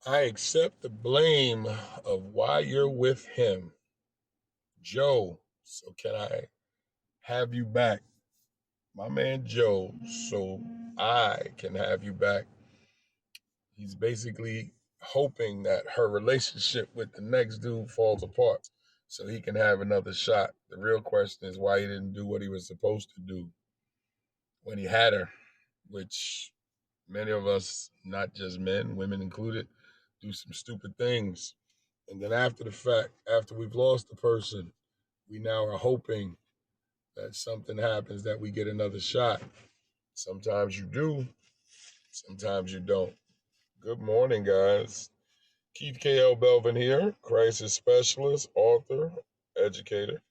I accept the blame of why you're with him. Joe, so can I have you back? My man Joe, so I can have you back. He's basically hoping that her relationship with the next dude falls apart so he can have another shot. The real question is why he didn't do what he was supposed to do when he had her, which many of us, not just men, women included, do some stupid things. And then after the fact, after we've lost the person, we now are hoping that something happens, that we get another shot. Sometimes you do, sometimes you don't. Good morning, guys. Keith K.L. Belvin here, crisis specialist, author, educator.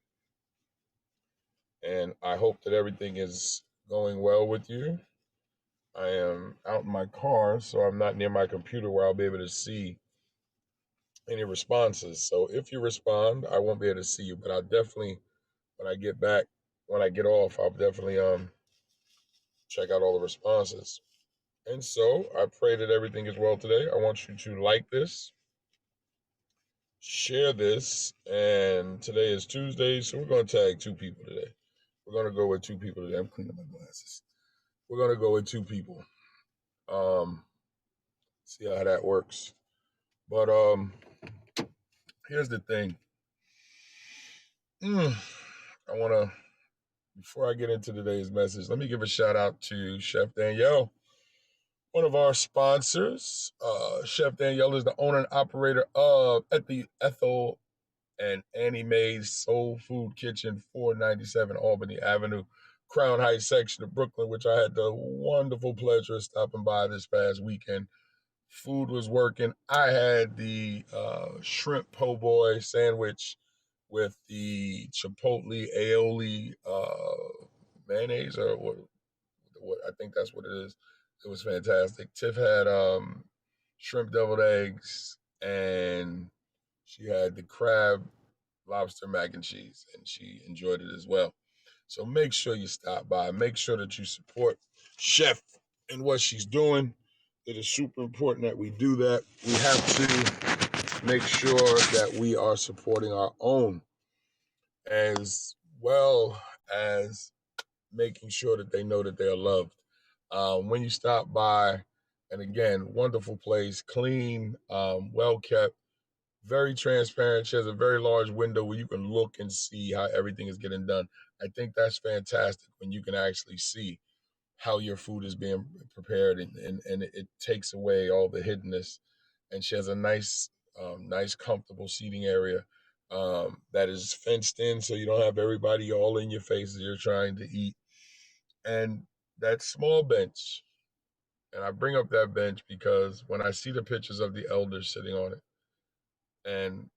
And I hope that everything is going well with you. I am out in my car, so I'm not near my computer where I'll be able to see any responses. So if you respond, I won't be able to see you, but I'll definitely, when I get back, when I get off, I'll definitely check out all the responses. And so I pray that everything is well today. I want you to like this, share this, and today is Tuesday, so we're going to tag two people today. We're going to go with two people today. I'm cleaning my glasses. We're going to go with two people. Um, See how that works. But here's the thing. I want to, before I get into today's message, let me give a shout out to Chef Danielle, one of our sponsors. Chef Danielle is the owner and operator of at the Ethel and Annie Mae's Soul Food Kitchen, 497 Albany Avenue, Crown Heights section of Brooklyn, which I had the wonderful pleasure of stopping by this past weekend. Food was working. I had the shrimp po' boy sandwich with the chipotle aioli mayonnaise, or what I think that's what it is. It was fantastic. Tiff had shrimp deviled eggs, and she had the crab lobster mac and cheese, and she enjoyed it as well. So make sure you stop by. Make sure that you support Chef and what she's doing. It is super important that we do that. We have to make sure that we are supporting our own, as well as making sure that they know that they are loved. When you stop by, and again, wonderful place, clean, well kept, very transparent. She has a very large window where you can look and see how everything is getting done. I think that's fantastic when you can actually see how your food is being prepared, and it takes away all the hiddenness. And she has a nice, comfortable seating area that is fenced in, so you don't have everybody all in your face as you're trying to eat. And that small bench, and I bring up that bench because when I see the pictures of the elders sitting on it, and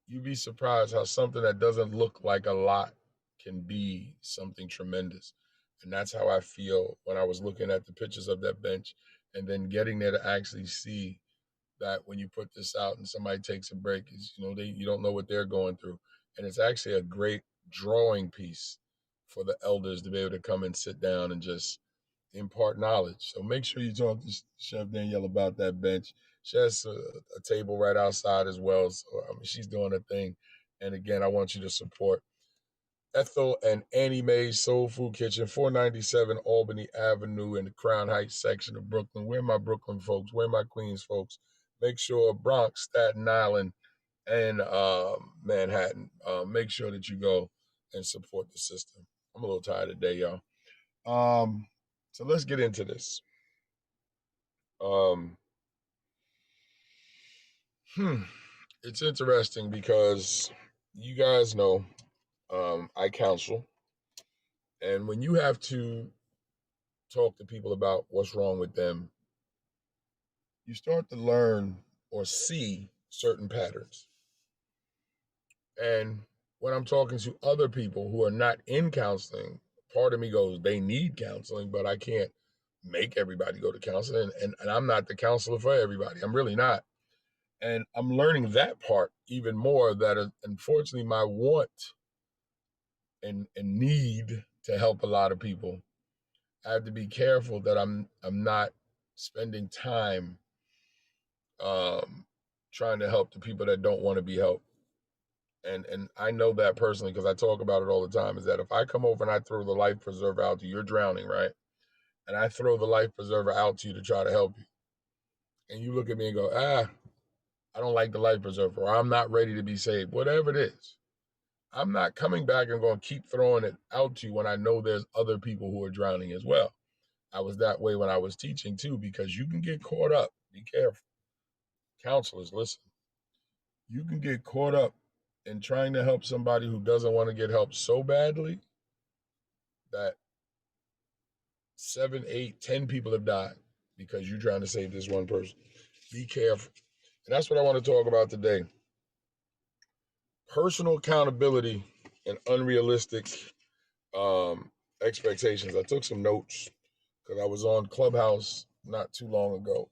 you'd be surprised how something that doesn't look like a lot can be something tremendous. And that's how I feel when I was looking at the pictures of that bench, and then getting there to actually see that when you put this out and somebody takes a break, is you don't know what they're going through. And it's actually a great drawing piece for the elders to be able to come and sit down and just impart knowledge. So make sure you talk to Chef Danielle about that bench. She has a table right outside as well. So I mean, she's doing a thing. And again, I want you to support Ethel and Annie Mae's Soul Food Kitchen, 497 Albany Avenue in the Crown Heights section of Brooklyn. Where my Brooklyn folks? Where my Queens folks? Make sure Bronx, Staten Island, and Manhattan. Make sure that you go and support the system. I'm a little tired today, y'all. So let's get into this. Um, hmm, it's interesting because you guys know I counsel, and when you have to talk to people about what's wrong with them, you start to learn or see certain patterns. And when I'm talking to other people who are not in counseling, part of me goes, they need counseling, but I can't make everybody go to counseling. And I'm not the counselor for everybody. I'm really not. And I'm learning that part even more, that unfortunately my want and need to help a lot of people I have to be careful that I'm not spending time um, trying to help the people that don't want to be helped. And I know that personally because I talk about it all the time. Is that if I come over and I throw the life preserver out to you, you're drowning, right? And I throw the life preserver out to you to try to help you, and you look at me and go, I don't like the life preserver, or I'm not ready to be saved, whatever it is. I'm not coming back and going to keep throwing it out to you when I know there's other people who are drowning as well. I was that way when I was teaching too, because you can get caught up. Be careful. Counselors, listen. You can get caught up in trying to help somebody who doesn't want to get help so badly that 7, 8, 10 people have died because you're trying to save this one person. Be careful. And that's what I want to talk about today. Personal accountability and unrealistic um, expectations. I took some notes because I was on Clubhouse not too long ago,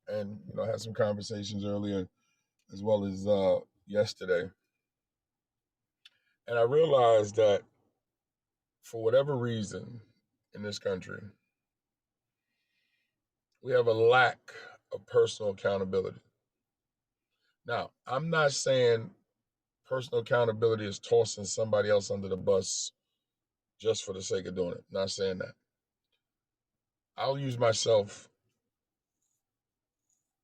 and had some conversations earlier as well as yesterday, and I realized that for whatever reason in this country, we have a lack of personal accountability. Now, I'm not saying personal accountability is tossing somebody else under the bus just for the sake of doing it. Not saying that. I'll use myself.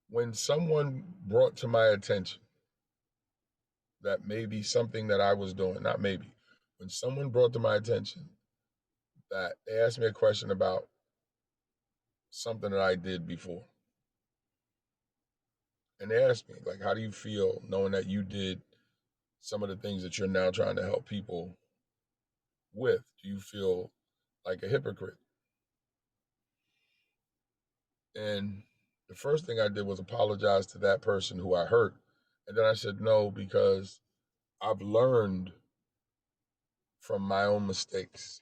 When someone brought to my attention that maybe something that I was doing, not maybe, when someone brought to my attention that they asked me a question about something that I did before, and they asked me, like, how do you feel knowing that you did some of the things that you're now trying to help people with? Do you feel like a hypocrite? And the first thing I did was apologize to that person who I hurt. And then I said, no, because I've learned from my own mistakes,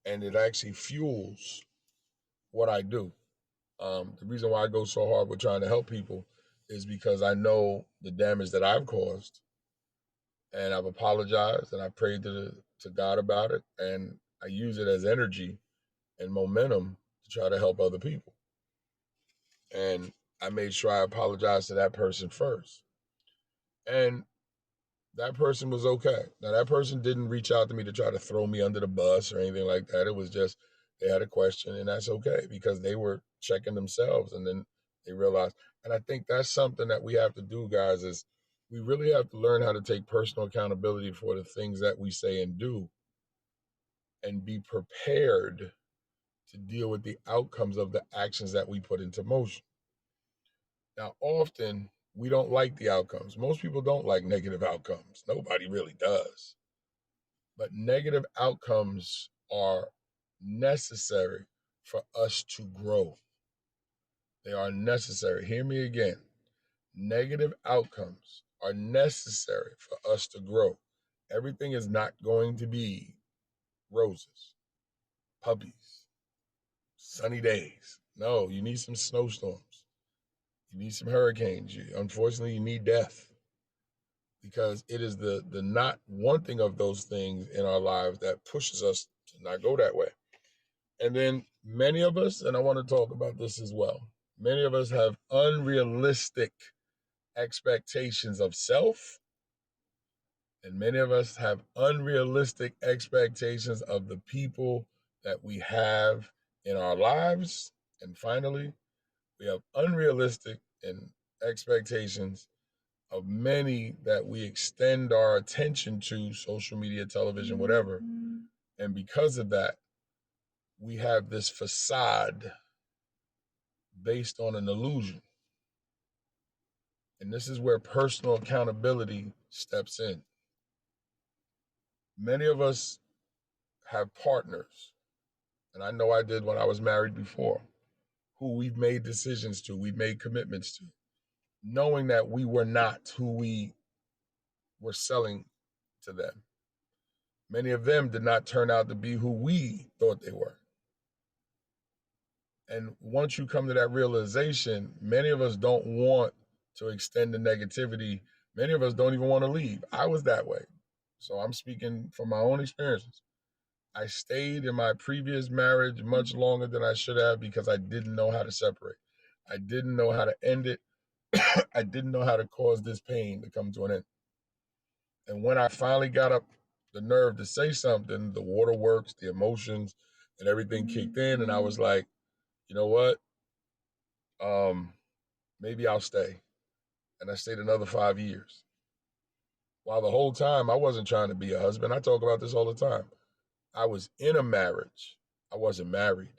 and it actually fuels what I do. The reason why I go so hard with trying to help people is because I know the damage that I've caused, and I've apologized and I prayed to God about it, and I use it as energy and momentum to try to help other people. And I made sure I apologized to that person first, and that person was okay. Now that person didn't reach out to me to try to throw me under the bus or anything like that. It was just they had a question, and that's okay because they were checking themselves, and then they realized. And I think that's something that we have to do, guys, is we really have to learn how to take personal accountability for the things that we say and do, and be prepared to deal with the outcomes of the actions that we put into motion. Now, often we don't like the outcomes. Most people don't like negative outcomes. Nobody really does. But negative outcomes are necessary for us to grow. They are necessary. Hear me again. Negative outcomes are necessary for us to grow. Everything is not going to be roses, puppies, sunny days. No, you need some snowstorms. You need some hurricanes. Unfortunately, you need death, because it is the not wanting of those things in our lives that pushes us to not go that way. And then many of us, and I want to talk about this as well, many of us have unrealistic expectations of self, and many of us have unrealistic expectations of the people that we have in our lives. And finally, we have unrealistic and expectations of many that we extend our attention to, social media, television, whatever. And because of that, we have this facade based on an illusion. And this is where personal accountability steps in. Many of us have partners, and I know I did when I was married before, who we've made decisions to, we've made commitments to, knowing that we were not who we were selling to them. Many of them did not turn out to be who we thought they were. And once you come to that realization, many of us don't want to extend the negativity. Many of us don't even want to leave. I was that way. So I'm speaking from my own experiences. I stayed in my previous marriage much longer than I should have because I didn't know how to separate. I didn't know how to end it. I didn't know how to cause this pain to come to an end. And when I finally got up the nerve to say something, the waterworks, the emotions, and everything kicked in, and I was like, you know what? Maybe I'll stay. And I stayed another 5 years. While the whole time I wasn't trying to be a husband. I talk about this all the time. I was in a marriage. I wasn't married.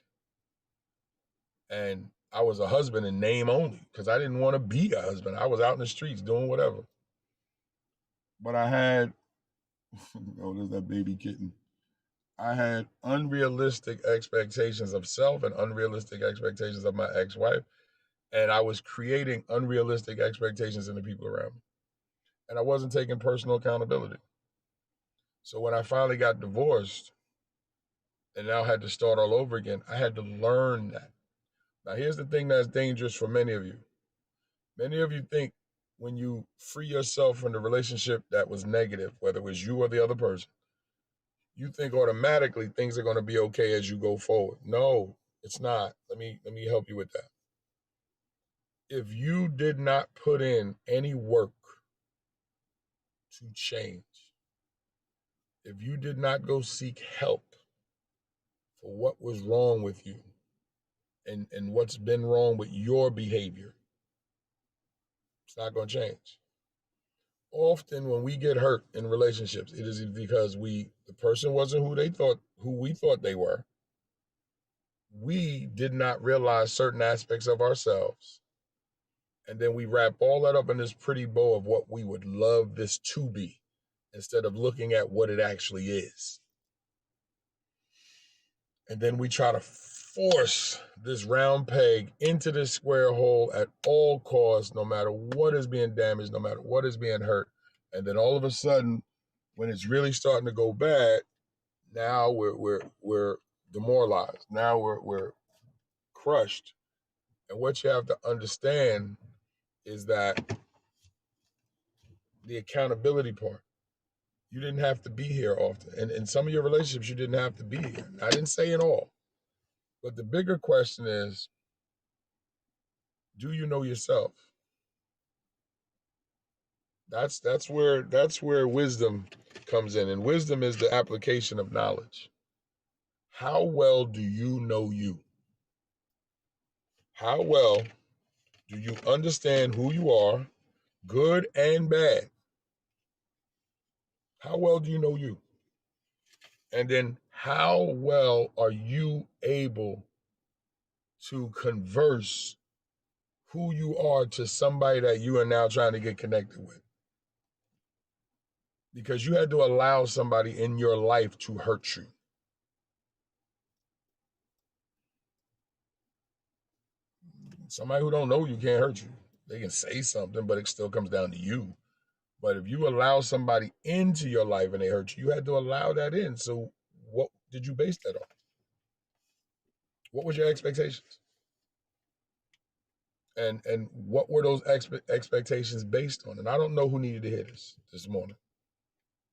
And I was a husband in name only because I didn't want to be a husband. I was out in the streets doing whatever. But I had, oh, there's that baby kitten. I had unrealistic expectations of self and unrealistic expectations of my ex wife. And I was creating unrealistic expectations in the people around me. And I wasn't taking personal accountability. So when I finally got divorced and now had to start all over again, I had to learn that. Now, here's the thing that's dangerous for many of you. Many of you think when you free yourself from the relationship that was negative, whether it was you or the other person, you think automatically things are going to be okay as you go forward. No, it's not. Let me help you with that. If you did not put in any work to change, if you did not go seek help for what was wrong with you and what's been wrong with your behavior, it's not going to change. Often when we get hurt in relationships, it is because the person wasn't who we thought they were. We did not realize certain aspects of ourselves. And then we wrap all that up in this pretty bow of what we would love this to be instead of looking at what it actually is. And then we try to force this round peg into this square hole at all costs, no matter what is being damaged, no matter what is being hurt. And then all of a sudden, when it's really starting to go bad, now we're demoralized. Now we're crushed. And what you have to understand is that the accountability part. You didn't have to be here often. And in some of your relationships, you didn't have to be here. I didn't say it all. But the bigger question is, do you know yourself? That's where wisdom comes in. And wisdom is the application of knowledge. How well do you know you? How well do you understand who you are, good and bad? How well do you know you? And then how well are you able to converse who you are to somebody that you are now trying to get connected with? Because you had to allow somebody in your life to hurt you. Somebody who don't know you can't hurt you. They can say something, but it still comes down to you. But if you allow somebody into your life and they hurt you, you had to allow that in. So what did you base that on? What was your expectations? And what were those expectations based on? And I don't know who needed to hear this morning.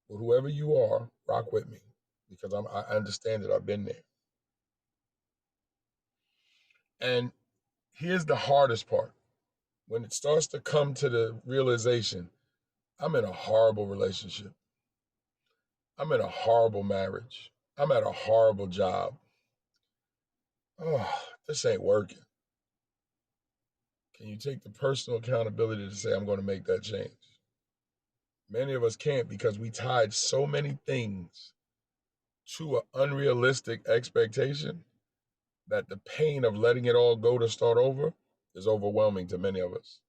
But whoever you are, rock with me because I understand that I've been there. And here's the hardest part. When it starts to come to the realization, I'm in a horrible relationship. I'm in a horrible marriage. I'm at a horrible job. Oh, this ain't working. Can you take the personal accountability to say, I'm going to make that change? Many of us can't because we tied so many things to an unrealistic expectation that the pain of letting it all go to start over is overwhelming to many of us.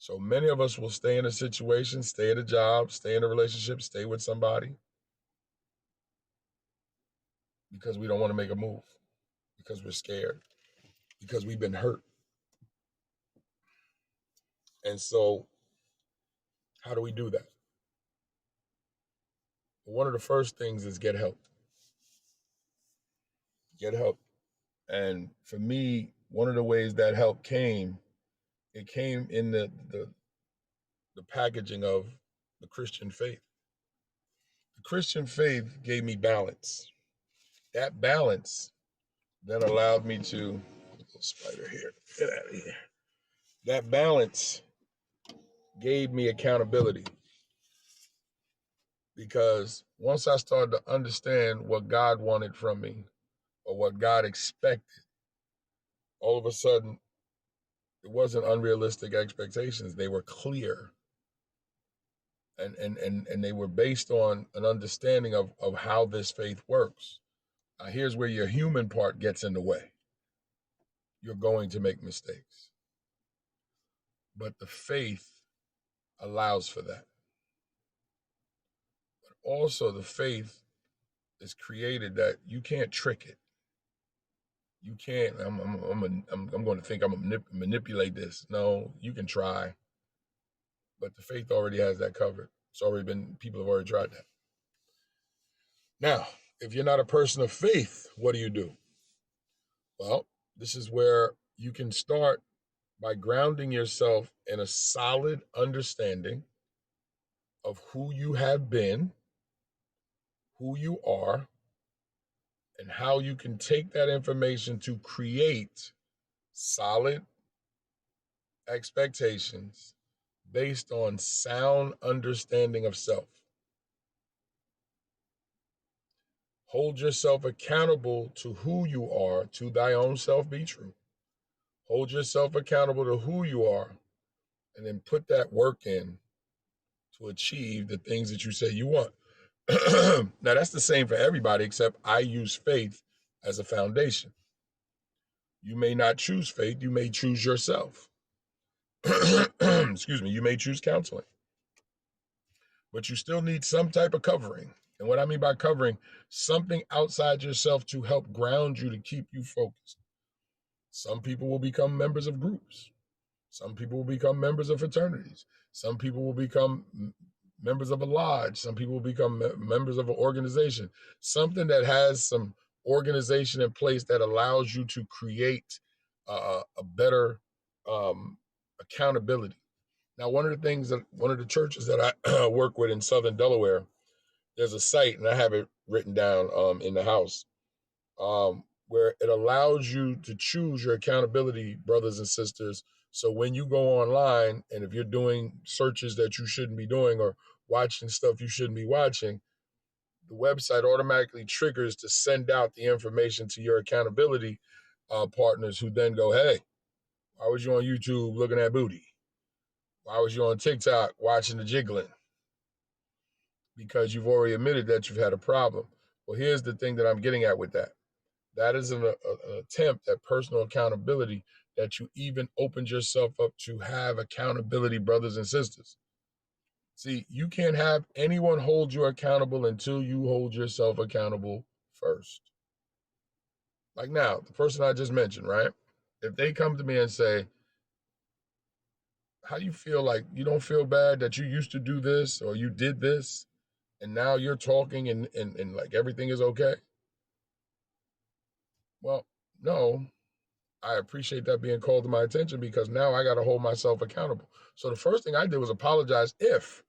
So many of us will stay in a situation, stay at a job, stay in a relationship, stay with somebody because we don't want to make a move, because we're scared, because we've been hurt. And so, how do we do that? One of the first things is get help. Get help. And for me, one of the ways that help came, it came in the packaging of the Christian faith. The Christian faith gave me balance. That balance then allowed me to, little spider here, get out of here. That balance gave me accountability because once I started to understand what God wanted from me or what God expected, all of a sudden it wasn't unrealistic expectations. They were clear. And they were based on an understanding of how this faith works. Here's where your human part gets in the way. You're going to make mistakes. But the faith allows for that. But also the faith is created that you can't trick it. You can't. I'm going to think I'm going to manipulate this. No, you can try, but the faith already has that covered. It's already been. People have already tried that. Now, if you're not a person of faith, what do? Well, this is where you can start by grounding yourself in a solid understanding of who you have been, who you are, and how you can take that information to create solid expectations based on sound understanding of self. Hold yourself accountable to who you are, to thy own self be true. Hold yourself accountable to who you are, and then put that work in to achieve the things that you say you want. Now, that's the same for everybody, except I use faith as a foundation. You may not choose faith, you may choose yourself. Excuse me, you may choose counseling. But you still need some type of covering. And what I mean by covering, something outside yourself to help ground you to keep you focused. Some people will become members of groups. Some people will become members of fraternities. Some people will become members of a lodge. Some people will become members of an organization. Something that has some organization in place that allows you to create a better accountability. Now, one of the churches that I work with in Southern Delaware, there's a site, and I have it written down in the house, where it allows you to choose your accountability, brothers and sisters. So when you go online, and if you're doing searches that you shouldn't be doing or watching stuff you shouldn't be watching, the website automatically triggers to send out the information to your accountability partners, who then go, hey, why was you on YouTube looking at booty? Why was you on TikTok watching the jiggling? Because you've already admitted that you've had a problem. Well, here's the thing that I'm getting at with that. That is an attempt at personal accountability, that you even opened yourself up to have accountability, brothers and sisters. See, you can't have anyone hold you accountable until you hold yourself accountable first. Like now, the person I just mentioned, right? If they come to me and say, how do you feel? Like, you don't feel bad that you used to do this or you did this and now you're talking and like everything is okay? Well, no, I appreciate that being called to my attention, because now I got to hold myself accountable. So the first thing I did was apologize if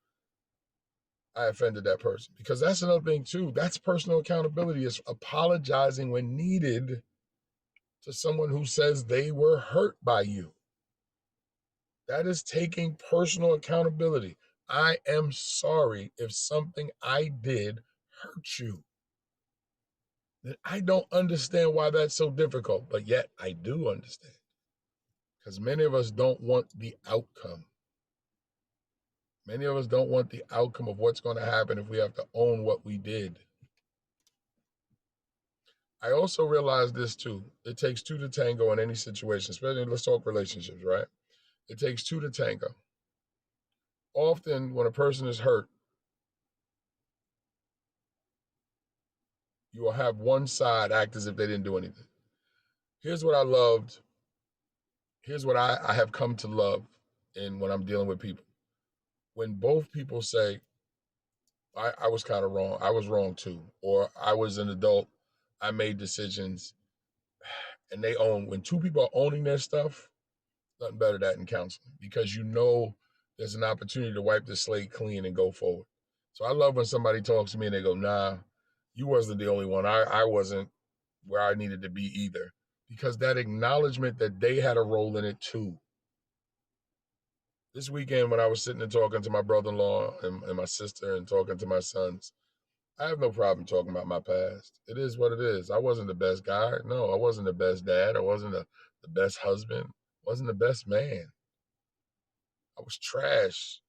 I offended that person, because that's another thing too. That's personal accountability, is apologizing when needed to someone who says they were hurt by you. That is taking personal accountability. I am sorry if something I did hurt you. I don't understand why that's so difficult, but yet I do understand, because many of us don't want the outcome. Many of us don't want the outcome of what's going to happen if we have to own what we did. I also realize this too. It takes two to tango in any situation, especially let's talk relationships, right? It takes two to tango. Often when a person is hurt, you will have one side act as if they didn't do anything. Here's what I loved. Here's what I have come to love in when I'm dealing with people. When both people say, I was kind of wrong. I was wrong too. Or I was an adult. I made decisions. And they own, when two people are owning their stuff, nothing better than that in counseling, because you know there's an opportunity to wipe the slate clean and go forward. So I love when somebody talks to me and they go, nah, You wasn't the only one. I wasn't where I needed to be either. Because that acknowledgement that they had a role in it too. This weekend, when I was sitting and talking to my brother in law and my sister and talking to my sons, I have no problem talking about my past. It is what it is. I wasn't the best guy. No, I wasn't the best dad. I wasn't the best husband. I wasn't the best man. I was trash,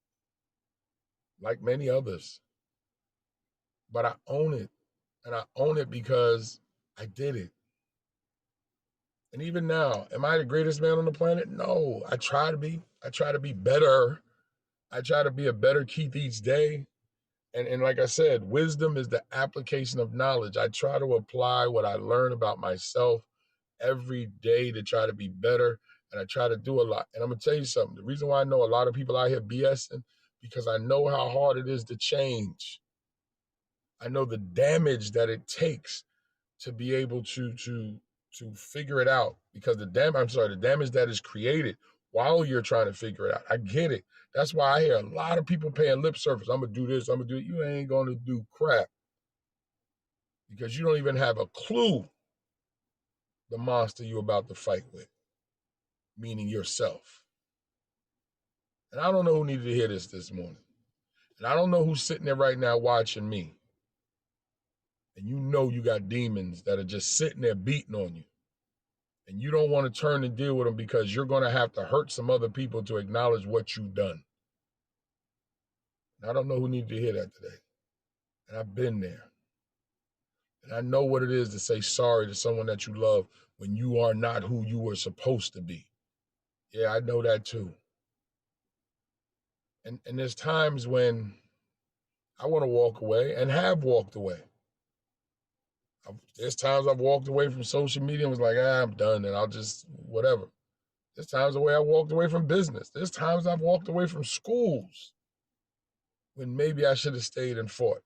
like many others. But I own it. And I own it because I did it. And even now, am I the greatest man on the planet? No, I try to be. I try to be better. I try to be a better Keith each day. And like I said, wisdom is the application of knowledge. I try to apply what I learn about myself every day to try to be better. And I try to do a lot. And I'm going to tell you something. The reason why I know a lot of people out here BSing, because I know how hard it is to change. I know the damage that it takes to be able to figure it out, because the damage that is created while you're trying to figure it out. I get it. That's why I hear a lot of people paying lip service. I'm gonna do this, I'm gonna do it. You ain't gonna do crap, because you don't even have a clue the monster you're about to fight with, meaning yourself. And I don't know who needed to hear this morning. And I don't know who's sitting there right now watching me. And you know you got demons that are just sitting there beating on you. And you don't want to turn and deal with them because you're going to have to hurt some other people to acknowledge what you've done. And I don't know who needed to hear that today. And I've been there. And I know what it is to say sorry to someone that you love when you are not who you were supposed to be. Yeah, I know that too. And there's times when I want to walk away and have walked away. There's times I've walked away from social media and was like, I'm done, and I'll just whatever. There's times the way I walked away from business. There's times I've walked away from schools when maybe I should have stayed and fought.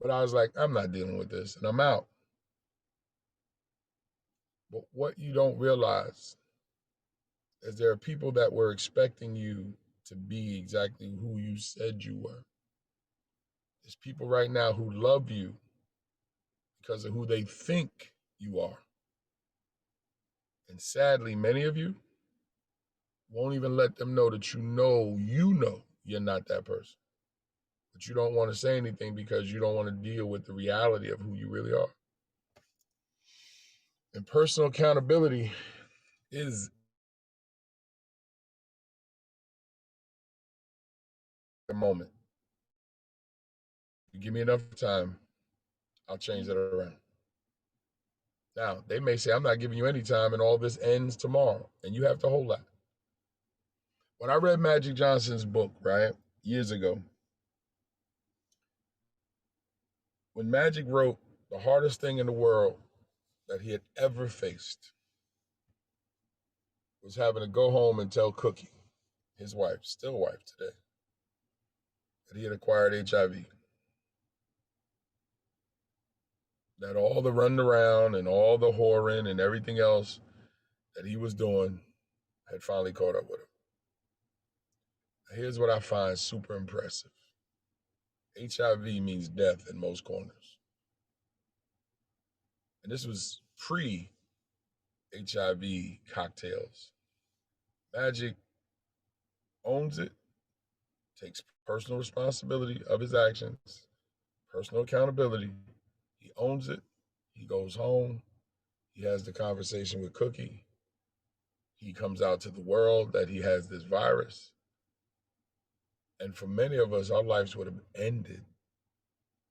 But I was like, I'm not dealing with this, and I'm out. But what you don't realize is there are people that were expecting you to be exactly who you said you were. There's people right now who love you because of who they think you are. And sadly, many of you won't even let them know that you know you're not that person. But you don't want to say anything because you don't want to deal with the reality of who you really are. And personal accountability is the moment. You give me enough time, I'll change that around. Now, they may say, I'm not giving you any time and all this ends tomorrow. And you have to hold that. When I read Magic Johnson's book, right, years ago, when Magic wrote the hardest thing in the world that he had ever faced was having to go home and tell Cookie, his wife, still wife today, that he had acquired HIV. That all the running around and all the whoring and everything else that he was doing had finally caught up with him. Here's what I find super impressive. HIV means death in most corners. And this was pre-HIV cocktails. Magic owns it, takes personal responsibility of his actions, personal accountability. He owns it. He goes home. He has the conversation with Cookie. He comes out to the world that he has this virus. And for many of us, our lives would have ended,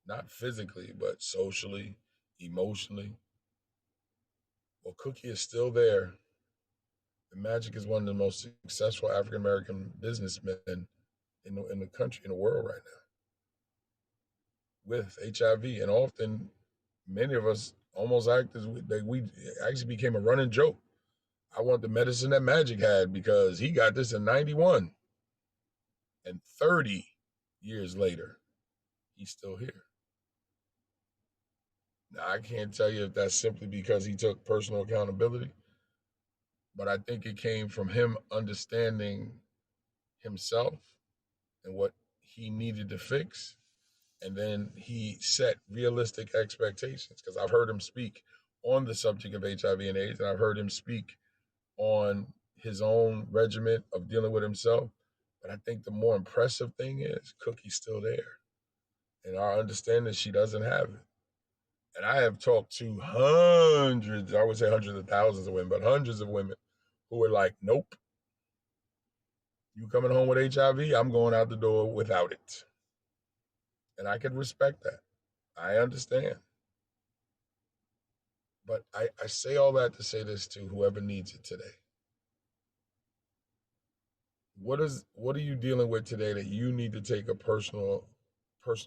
not physically, but socially, emotionally. Well, Cookie is still there. And Magic is one of the most successful African American businessmen in the country, in the world right now, with HIV. And often, many of us almost act as we actually became a running joke. I want the medicine that Magic had because he got this in 91. And 30 years later, he's still here. Now, I can't tell you if that's simply because he took personal accountability, but I think it came from him understanding himself and what he needed to fix, And then he set realistic expectations because I've heard him speak on the subject of HIV and AIDS, and I've heard him speak on his own regimen of dealing with himself. But I think the more impressive thing is Cookie's still there. And our understanding she doesn't have it. And I have talked to hundreds, I would say hundreds of thousands of women, but hundreds of women who are like, nope, you coming home with HIV, I'm going out the door without it. And I can respect that. I understand. But I say all that to say this to whoever needs it today. What are you dealing with today that you need to take a personal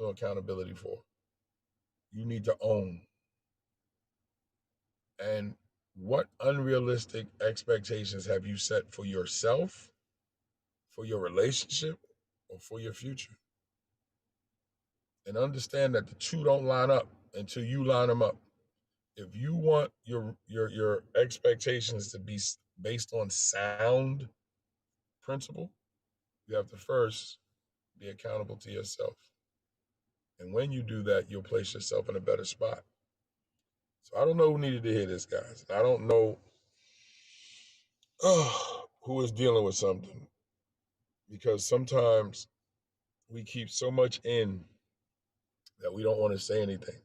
accountability for? You need to own. And what unrealistic expectations have you set for yourself, for your relationship, or for your future? And understand that the two don't line up until you line them up. If you want your expectations to be based on sound principle, you have to first be accountable to yourself. And when you do that, you'll place yourself in a better spot. So I don't know who needed to hear this, guys. I don't know who is dealing with something, because sometimes we keep so much in that we don't want to say anything.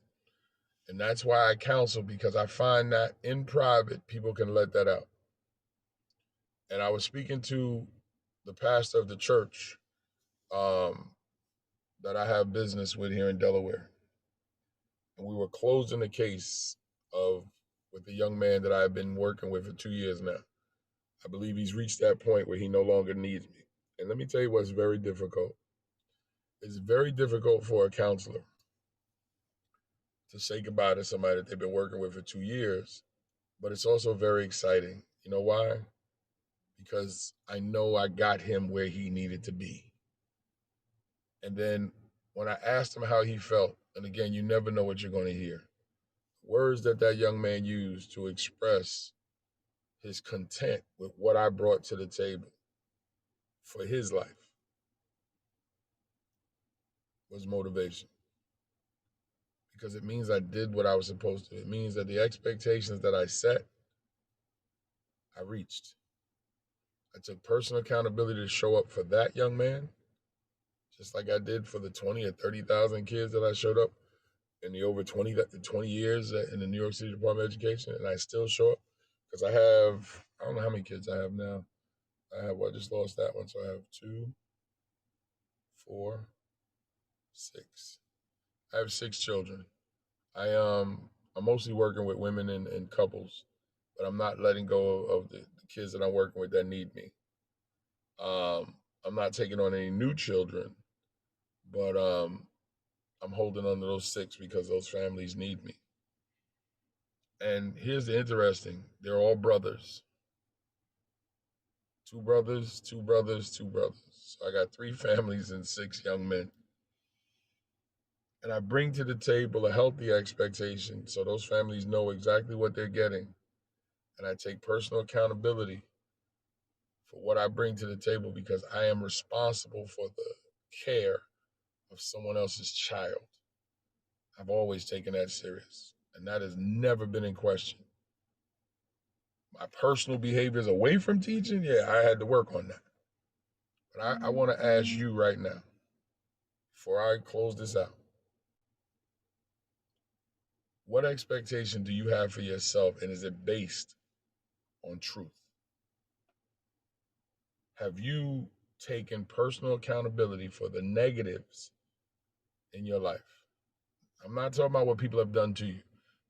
And that's why I counsel, because I find that in private, people can let that out. And I was speaking to the pastor of the church that I have business with here in Delaware. And we were closing the case of with the young man that I've been working with for 2 years now. I believe he's reached that point where he no longer needs me. And let me tell you what's very difficult. It's very difficult for a counselor to say goodbye to somebody that they've been working with for 2 years, but it's also very exciting. You know why? Because I know I got him where he needed to be. And then when I asked him how he felt, and again, you never know what you're going to hear, words that that young man used to express his content with what I brought to the table for his life was motivation. Because it means I did what I was supposed to. It means that the expectations that I set, I reached. I took personal accountability to show up for that young man, just like I did for the 20 or 30,000 kids that I showed up in the over 20 years in the New York City Department of Education. And I still show up because I don't know how many kids I have now. I just lost that one. So I have 2, 4, 6. I have 6 children. I'm mostly working with women and couples, but I'm not letting go of the kids that I'm working with that need me. I'm not taking on any new children, but I'm holding on to those 6 because those families need me. And here's the interesting: they're all brothers. 2 brothers, 2 brothers, 2 brothers. So I got 3 families and 6 young men. And I bring to the table a healthy expectation so those families know exactly what they're getting. And I take personal accountability for what I bring to the table because I am responsible for the care of someone else's child. I've always taken that serious, and that has never been in question. My personal behaviors away from teaching, yeah, I had to work on that. But I want to ask you right now, before I close this out, what expectation do you have for yourself, and is it based on truth? Have you taken personal accountability for the negatives in your life? I'm not talking about what people have done to you,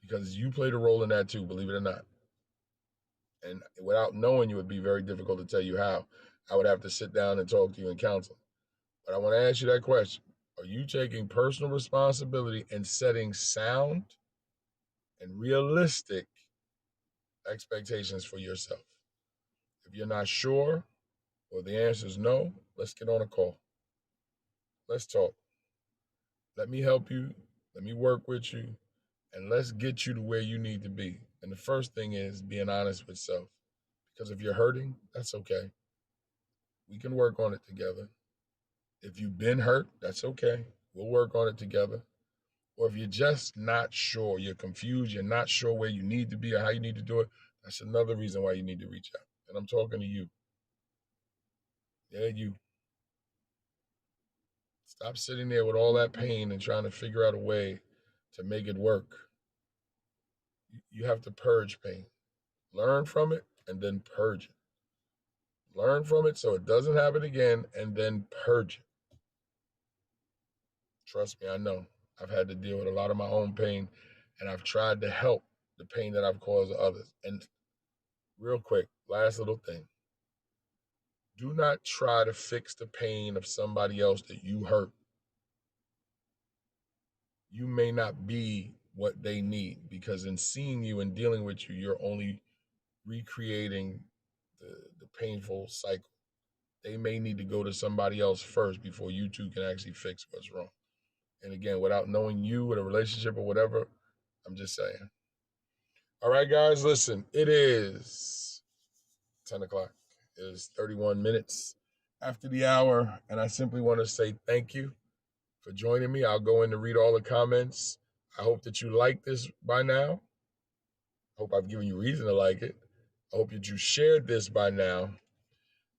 because you played a role in that too, believe it or not. And without knowing you, it would be very difficult to tell you how. I would have to sit down and talk to you and counsel. But I want to ask you that question. Are you taking personal responsibility and setting sound and realistic expectations for yourself? If you're not sure, or the answer is no, let's get on a call. Let's talk. Let me help you. Let me work with you. And let's get you to where you need to be. And the first thing is being honest with self. Because if you're hurting, that's okay. We can work on it together. If you've been hurt, that's okay. we'll work on it together. Or if you're just not sure, you're confused, you're not sure where you need to be or how you need to do it, that's another reason why you need to reach out. And I'm talking to you. Yeah, you. Stop sitting there with all that pain and trying to figure out a way to make it work. You have to purge pain. Learn from it and then purge it. Learn from it so it doesn't happen again and then purge it. Trust me, I know. I've had to deal with a lot of my own pain and I've tried to help the pain that I've caused others. And real quick, last little thing. Do not try to fix the pain of somebody else that you hurt. You may not be what they need because in seeing you and dealing with you, you're only recreating the painful cycle. They may need to go to somebody else first before you two can actually fix what's wrong. And again, without knowing you with a relationship or whatever, I'm just saying. All right, guys, listen, it is 10 o'clock. It is 31 minutes after the hour. And I simply want to say thank you for joining me. I'll go in to read all the comments. I hope that you like this by now. I hope I've given you reason to like it. I hope that you shared this by now.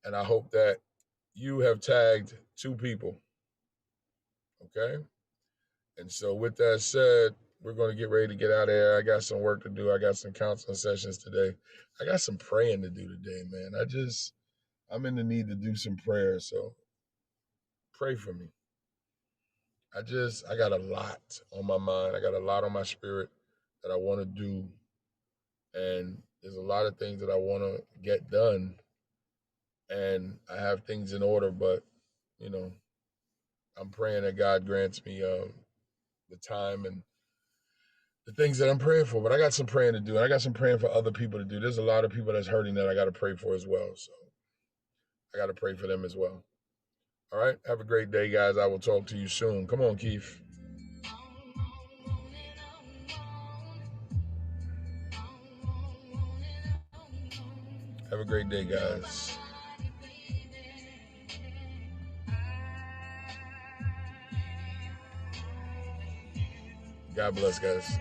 And I hope that you have tagged 2 people. Okay? And so with that said, we're going to get ready to get out of here. I got some work to do. I got some counseling sessions today. I got some praying to do today, man. I'm in the need to do some prayer. So pray for me. I got a lot on my mind. I got a lot on my spirit that I want to do. And there's a lot of things that I want to get done. And I have things in order, but, I'm praying that God grants me the time and the things that I'm praying for. But I got some praying to do. And I got some praying for other people to do. There's a lot of people that's hurting that I got to pray for as well. So I got to pray for them as well. All right. Have a great day, guys. I will talk to you soon. Come on, Keith. Have a great day, guys. God bless, guys.